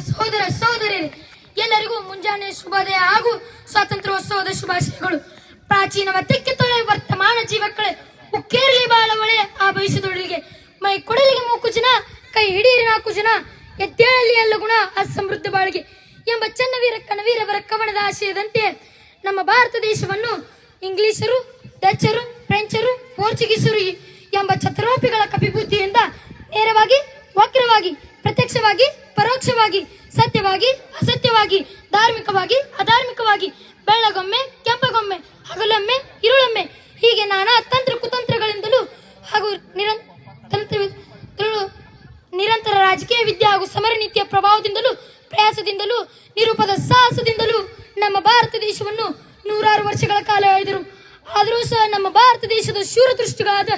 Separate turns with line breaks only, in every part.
ಸಹೋದರ ಸಹೋದರಿಯರೇ, ಎಲ್ಲರಿಗೂ ಮುಂಜಾನೆ ಶುಭೋದಯ ಹಾಗೂ ಸ್ವಾತಂತ್ರ್ಯೋತ್ಸವದ ಶುಭಾಶಯಗಳು. ಪ್ರಾಚೀನ ಮತಕ್ಕೆ ತೊಳೆ ವರ್ತಮಾನ ಜೀವಕ್ಕಳೆ ಉಕ್ಕೇರಲಿ ಬಾಳವಳೆ ಆ ಭವಿಷ್ಯದೊಳಗೆ ಮೈ ಕೊಡಲಿಗೆ ಮೂಕು ಜನ ಕೈ ಹಿಡಿಯಿರಿ ನಾಲ್ಕು ಜನ ಎದ್ದೇಳಲಿ ಎಲ್ಲ ಗುಣ ಆ ಸಮೃದ್ಧ ಬಾಳಿಗೆ ಎಂಬ ಚನ್ನವೀರ ಕಣವೀರವರ ಕವನದ ಆಶಯದಂತೆ ನಮ್ಮ ಭಾರತ ದೇಶವನ್ನು ಇಂಗ್ಲಿಷರು, ಡಚ್ಚರು, ಫ್ರೆಂಚರು, ಪೋರ್ಚುಗೀಸರು ಎಂಬ ಚತುರೋಪಿಗಳ ಕಪಿಬುದ್ಧಿಯಿಂದ ನೇರವಾಗಿ, ವಕ್ರವಾಗಿ, ಪ್ರತ್ಯಕ್ಷವಾಗಿ, ಪರೋಕ್ಷವಾಗಿ, ಸತ್ಯವಾಗಿ, ಅಸತ್ಯವಾಗಿ, ಧಾರ್ಮಿಕವಾಗಿ, ಅಧಾರ್ಮಿಕವಾಗಿ, ಬೆಳ್ಳಗೊಮ್ಮೆ, ಕೆಂಪಗೊಮ್ಮೆ, ಹಗಲೊಮ್ಮೆ, ഇരുಳೊಮ್ಮೆ ಹೀಗೆ ನಾನಾ ತಂತ್ರ ಕುತಂತ್ರಗಳಿಂದಲೂ ಹಾಗೂ ನಿರಂತರ ರಾಜಕೀಯ ವಿದ್ಯೆ ಹಾಗೂ ಸಮರ ನೀತಿಯ ಪ್ರಭಾವದಿಂದಲೂ ಪ್ರಯಾಸದಿಂದಲೂ ನಿರೂಪದ ಸಾಹಸದಿಂದಲೂ ನಮ್ಮ ಭಾರತ ದೇಶವನ್ನು 100 ವರ್ಷಗಳ ಕಾಲ ಆಳಿದರು. ಆದರೂ ಸಹ ನಮ್ಮ ಭಾರತ ದೇಶದ ಶೂರದೃಷ್ಟಿಗಳಾದ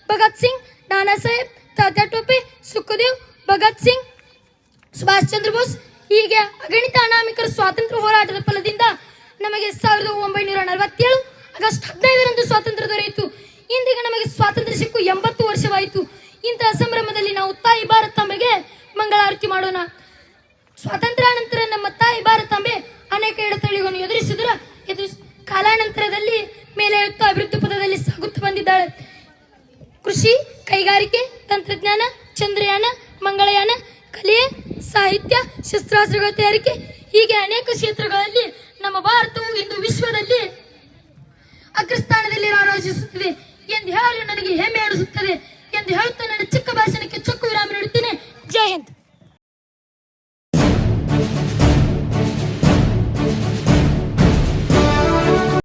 ಭಗತ್ ಸಿಂಗ್, ನಾನಾ ಸಾಹೇಬ್, ತಾತ್ಯಾ ಟೋಪೆ, ಸುಖದೇವ್, ಭಗತ್ ಸಿಂಗ್, ಸುಭಾಷ್ ಚಂದ್ರ ಬೋಸ್ ಹೀಗೆ ಅಗಣಿತ ಅನಾಮಿಕರ ಸ್ವಾತಂತ್ರ್ಯ ಹೋರಾಟದ ಫಲದಿಂದ ನಮಗೆ 1947 ಆಗಸ್ಟ್ 15ರಂದು ಸ್ವಾತಂತ್ರ್ಯ ದೊರೆಯಿತು. ಇಂದಿಗೆ ನಮಗೆ ಸ್ವಾತಂತ್ರ್ಯ ಸಿಕ್ಕು 80 ವರ್ಷವಾಯಿತು. ಇಂತಹ ಸಂಭ್ರಮದಲ್ಲಿ ನಾವು ತಾಯಿ ಭಾರತಾಂಬೆಗೆ ಮಂಗಳಾರತಿ ಮಾಡೋಣ. ಸ್ವಾತಂತ್ರ್ಯ ನಂತರ ನಮ್ಮ ತಾಯಿ ಭಾರತಾಂಬೆ ಅನೇಕ ಎಡತಳಿಗಳನ್ನು ಎದುರಿಸಿದ್ರ ಕಾಲಾನಂತರದಲ್ಲಿ ಮೇಲೆ ಎತ್ತು ಅಭಿವೃದ್ಧಿ ಪಥದಲ್ಲಿ ಸಾಗುತ್ತಾ ಬಂದಿದ್ದಾಳೆ. ಕೃಷಿ, ಕೈಗಾರಿಕೆ, ತಂತ್ರಜ್ಞಾನ, ಚಂದ್ರಯಾನ, ಮಂಗಳಯಾನ, ಕಲೆ, ಸಾಹಿತ್ಯ, ಶಸ್ತ್ರಾಸ್ತ್ರಗಳ ತಯಾರಿಕೆ ಹೀಗೆ ಅನೇಕ ಕ್ಷೇತ್ರಗಳಲ್ಲಿ ನಮ್ಮ ಭಾರತವು ಇಂದು ವಿಶ್ವದಲ್ಲಿ ಅಗ್ರಸ್ಥಾನದಲ್ಲಿ ರಾರಾಜಿಸುತ್ತಿದೆ ಎಂದು ಹೇಳಲು ನನಗೆ ಹೆಮ್ಮೆ ಅನಿಸುತ್ತದೆ ಎಂದು ಹೇಳುತ್ತಾ ನನ್ನ ಚಿಕ್ಕ ಭಾಷಣಕ್ಕೆ ಚೊಕ್ಕು ವಿರಾಮ ನೀಡುತ್ತೇನೆ. ಜೈ ಹಿಂದ್.